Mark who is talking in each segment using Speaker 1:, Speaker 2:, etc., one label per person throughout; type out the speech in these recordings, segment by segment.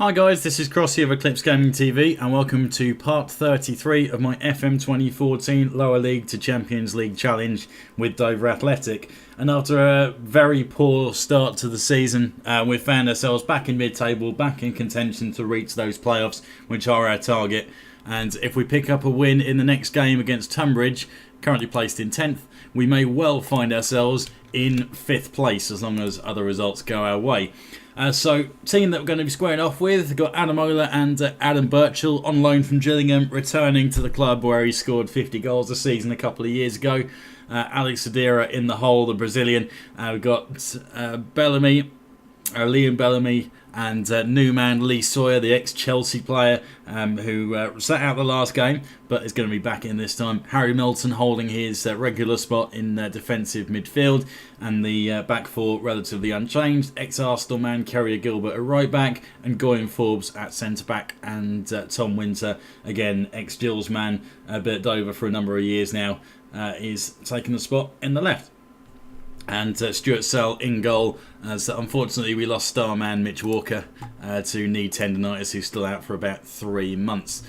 Speaker 1: Hi guys, this is Crossy of Eclipse Gaming TV and welcome to part 33 of my FM2014 Lower League to Champions League Challenge with Dover Athletic. And after a very poor start to the season, we've found ourselves back in mid-table, back in contention to reach those playoffs, which are our target. And if we pick up a win in the next game against Tunbridge, currently placed in 10th, we may well find ourselves in 5th place as long as other results go our way. So, team that we're going to be squaring off with, we've got Adamola and Adam Birchall on loan from Gillingham, returning to the club where he scored 50 goals a season a couple of years ago. Alex Adira in the hole, the Brazilian. We've got Bellamy, Liam Bellamy, and new man Lee Sawyer, the ex-Chelsea player who sat out the last game but is going to be back in this time. Harry Milton holding his regular spot in defensive midfield, and the back four relatively unchanged. Ex-Arsenal man Kerrier Gilbert at right back, and Goyan Forbes at centre back, and Tom Winter, again ex-Gills man, been at Dover for a number of years now, is taking the spot in the left. And Stuart Sell in goal, as unfortunately we lost star man Mitch Walker to knee tendonitis, who's still out for about 3 months.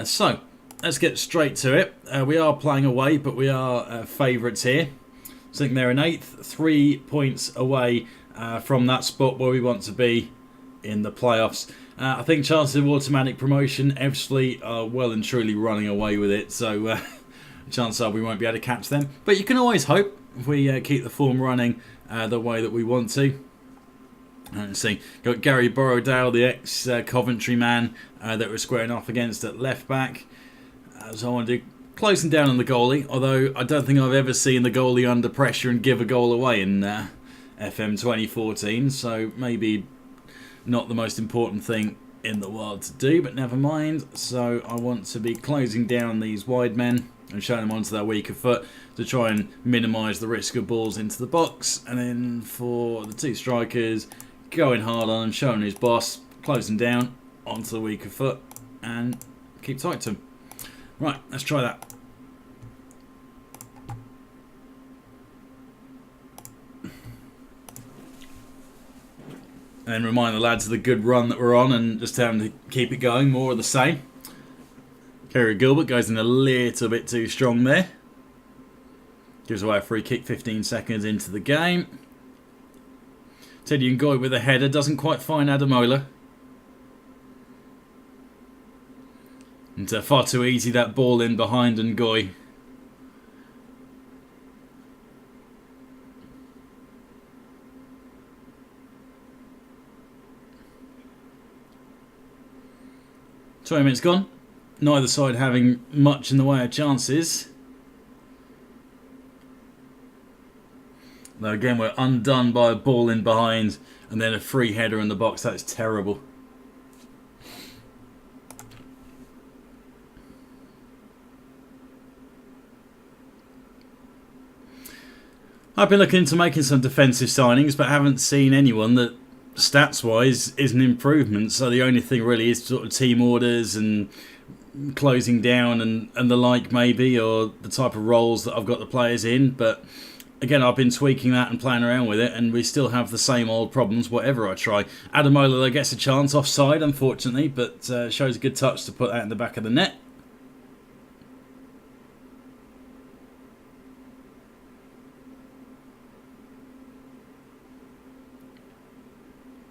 Speaker 1: So let's get straight to it. We are playing away, but we are favourites here. I think they're in 8th, 3 points away from that spot where we want to be in the playoffs. I think chances of automatic promotion, Ebbsfleet are well and truly running away with it, so chances are we won't be able to catch them. But you can always hope, if we keep the form running the way that we want to. Let's see, got Gary Borrowdale, the ex-Coventry man that we're squaring off against at left back. So I want to do closing down on the goalie, although I don't think I've ever seen the goalie under pressure and give a goal away in FM 2014, so maybe not the most important thing in the world to do, but never mind. So I want to be closing down these wide men and showing them onto their weaker foot to try and minimise the risk of balls into the box. And then for the two strikers, going hard on him, showing his boss, closing down onto the weaker foot and keep tight to him. Right, let's try that. And remind the lads of the good run that we're on and just tell them to keep it going, more of the same. Kerry Gilbert goes in a little bit too strong there. Gives away a free kick 15 seconds into the game. Teddy Ngoy with a header, doesn't quite find Adamola. And far too easy that ball in behind Ngoy. Minutes gone. Neither side having much in the way of chances. Though again we're undone by a ball in behind and then a free header in the box. That's terrible. I've been looking into making some defensive signings, but haven't seen anyone that stats-wise is an improvement. So the only thing really is sort of team orders and closing down and the like, maybe, or the type of roles that I've got the players in. But again, I've been tweaking that and playing around with it, and we still have the same old problems whatever I try. Adamola though gets a chance offside, unfortunately, but shows a good touch to put that in the back of the net.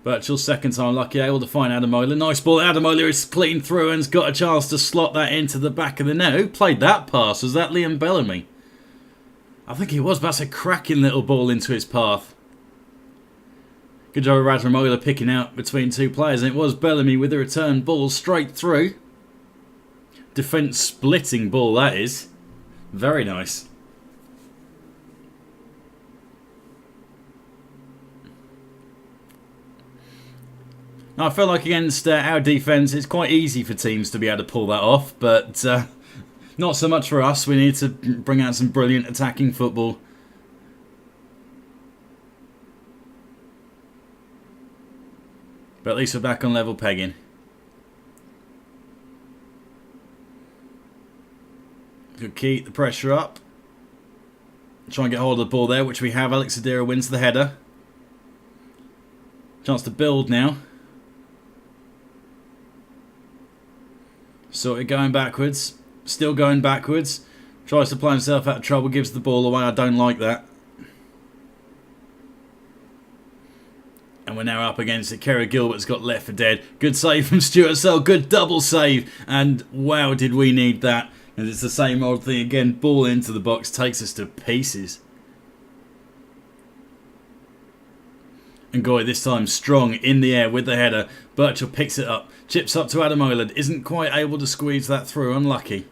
Speaker 1: Birchall's second time lucky, able to find Adamola. Nice ball. Adamola is clean through and's got a chance to slot that into the back of the net. Who played that pass? Was that Liam Bellamy? I think he was, but that's a cracking little ball into his path. Good job of Adamola picking out between two players, and it was Bellamy with the return ball straight through. Defence splitting ball, that is. Very nice. Now, I feel like against our defence, it's quite easy for teams to be able to pull that off, but not so much for us. We need to bring out some brilliant attacking football. But at least we're back on level pegging. Good, keep the pressure up. Try and get hold of the ball there, which we have. Alex Adira wins the header. Chance to build now. Sort of going backwards. Still going backwards. Tries to play himself out of trouble. Gives the ball away. I don't like that. And we're now up against it. Kerry Gilbert's got left for dead. Good save from Stuart Searle. Good double save. And wow, did we need that. And it's the same old thing again. Ball into the box. Takes us to pieces. And Goy this time strong in the air with the header. Birchall picks it up. Chips up to Ademola. Isn't quite able to squeeze that through. Unlucky.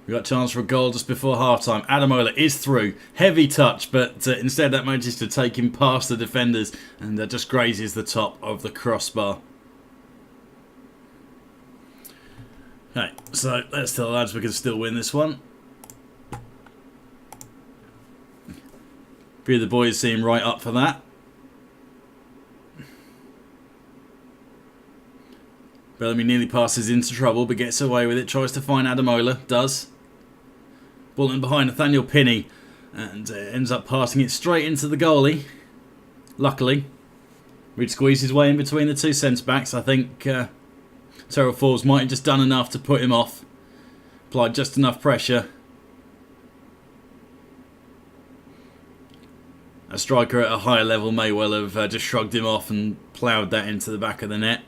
Speaker 1: We got a chance for a goal just before half-time. Ademola is through. Heavy touch, but instead that manages to take him past the defenders and just grazes the top of the crossbar. Okay, so let's tell the lads we can still win this one. A few of the boys seem right up for that. Bellamy nearly passes into trouble but gets away with it. Tries to find Ademola. Does. Ball in behind Nathaniel Pinney and ends up passing it straight into the goalie. Luckily, Reed squeezed his way in between the two centre-backs. I think Terrell Forbes might have just done enough to put him off. Applied just enough pressure. A striker at a higher level may well have just shrugged him off and ploughed that into the back of the net.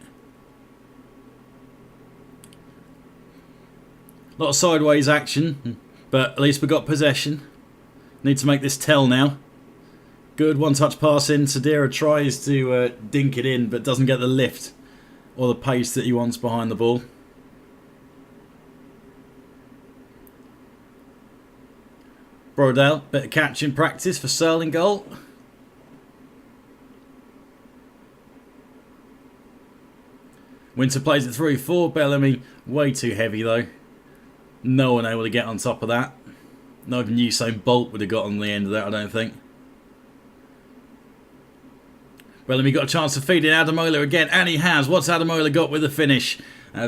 Speaker 1: A lot of sideways action, but at least we got possession. Need to make this tell now. Good one-touch pass in. Sadira tries to dink it in, but doesn't get the lift or the pace that he wants behind the ball. Brodale, bit of catch in practice for Searle in goal. Winter plays it through for Bellamy. Way too heavy though. No one able to get on top of that. Not even Usain Bolt would have got on the end of that, I don't think. Bellamy got a chance to feed in Ademola again, and he has. What's Ademola got with the finish?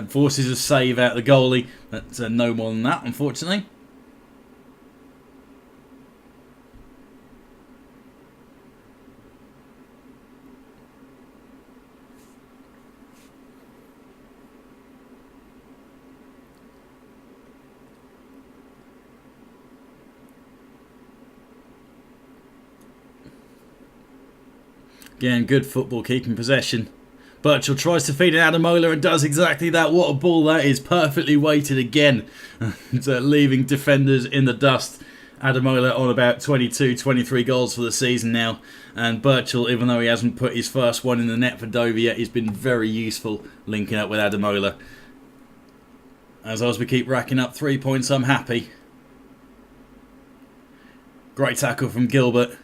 Speaker 1: Forces a save out the goalie. That's no more than that, unfortunately. Again, good football, keeping possession. Birchall tries to feed in Ademola and does exactly that. What a ball that is. Perfectly weighted again. Leaving defenders in the dust. Ademola on about 22, 23 goals for the season now. And Birchall, even though he hasn't put his first one in the net for Dover yet, he's been very useful linking up with Ademola. As we keep racking up 3 points, I'm happy. Great tackle from Gilbert.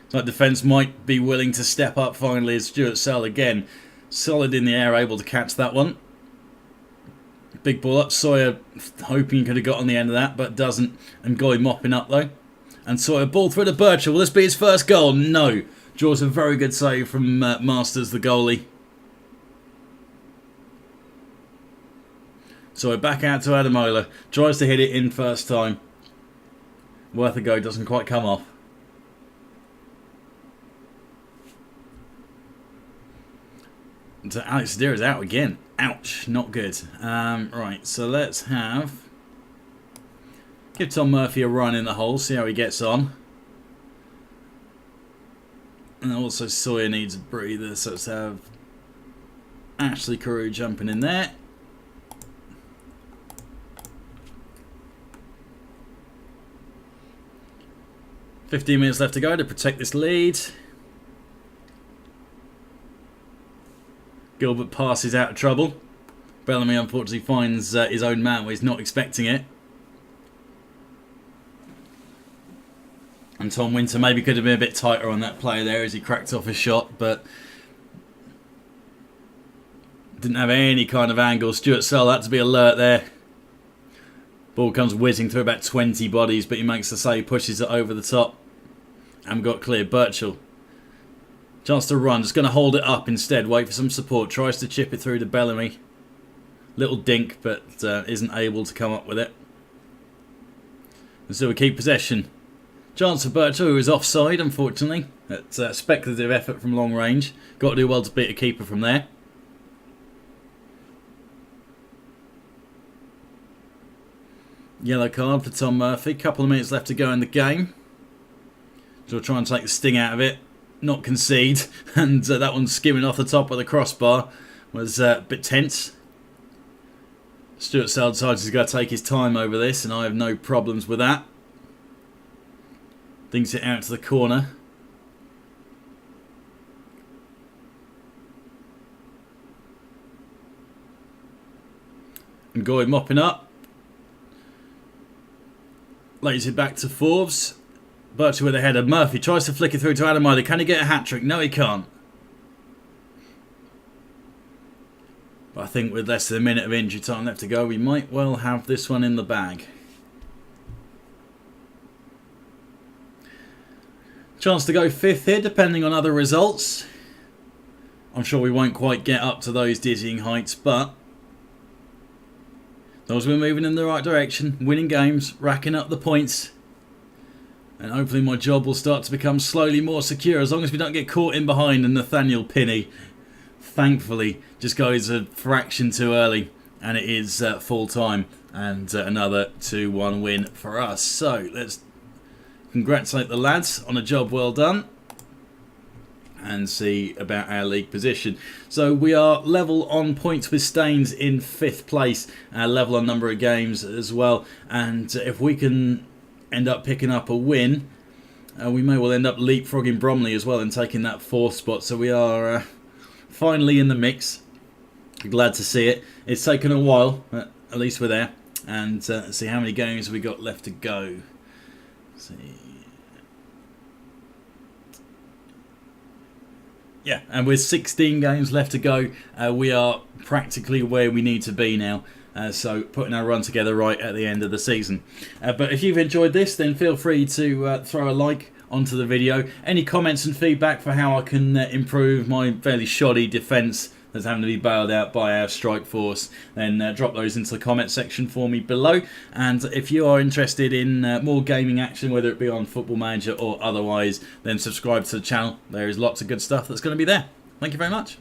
Speaker 1: That defence might be willing to step up finally as Stuart Searle again. Solid in the air, able to catch that one. Big ball up. Sawyer hoping he could have got on the end of that, but doesn't. And Goy mopping up though. And Sawyer ball through to Birchall. Will this be his first goal? No. Draws a very good save from Masters, the goalie. Sawyer back out to Ademola. Tries to hit it in first time. Worth a go, doesn't quite come off. So Alex Sadira's out again. Ouch, not good. Right, so let's give Tom Murphy a run in the hole, see how he gets on. And also Sawyer needs a breather, so let's have Ashley Carew jumping in there. "15 minutes left to go to protect this lead." Gilbert passes out of trouble. Bellamy unfortunately finds his own man where he's not expecting it. And Tom Winter maybe could have been a bit tighter on that play there as he cracked off his shot, but didn't have any kind of angle. Stuart Searle had to be alert there. Ball comes whizzing through about 20 bodies, but he makes the save, pushes it over the top. And got clear. Birchall. Chance to run, just going to hold it up instead, wait for some support, tries to chip it through to Bellamy. Little dink, but isn't able to come up with it. And so we keep possession. Chance for Birchall, who is offside, unfortunately. It's speculative effort from long range. Got to do well to beat a keeper from there. Yellow card for Tom Murphy. Couple of minutes left to go in the game. So we'll try and take the sting out of it. Not concede. And that one skimming off the top of the crossbar was a bit tense. Stuart Sell decides he's going to take his time over this, and I have no problems with that. Dinks it out to the corner. And Goy mopping up. Lays it back to Forbes. Birchie with a header. Murphy tries to flick it through to Adam Either. Can he get a hat-trick? No, he can't. But I think with less than a minute of injury time left to go, we might well have this one in the bag. Chance to go fifth here, depending on other results. I'm sure we won't quite get up to those dizzying heights, but those we're moving in the right direction, winning games, racking up the points, and hopefully my job will start to become slowly more secure as long as we don't get caught in behind and Nathaniel Pinney, thankfully, just goes a fraction too early, and it is full time, and another 2-1 win for us. So let's congratulate the lads on a job well done and see about our league position. So we are level on points with Staines in 5th place, level on number of games as well, and if we can end up picking up a win, we may well end up leapfrogging Bromley as well and taking that 4th spot. So we are finally in the mix. Glad to see it. It's taken a while, but at least we're there. And see how many games we got left to go. Let's see. Yeah, and with 16 games left to go, we are practically where we need to be now. So putting our run together right at the end of the season. But if you've enjoyed this, then feel free to throw a like onto the video. Any comments and feedback for how I can improve my fairly shoddy defence that's having to be bailed out by our strike force, then drop those into the comment section for me below. And if you are interested in more gaming action, whether it be on Football Manager or otherwise, then subscribe to the channel. There is lots of good stuff that's going to be there. Thank you very much.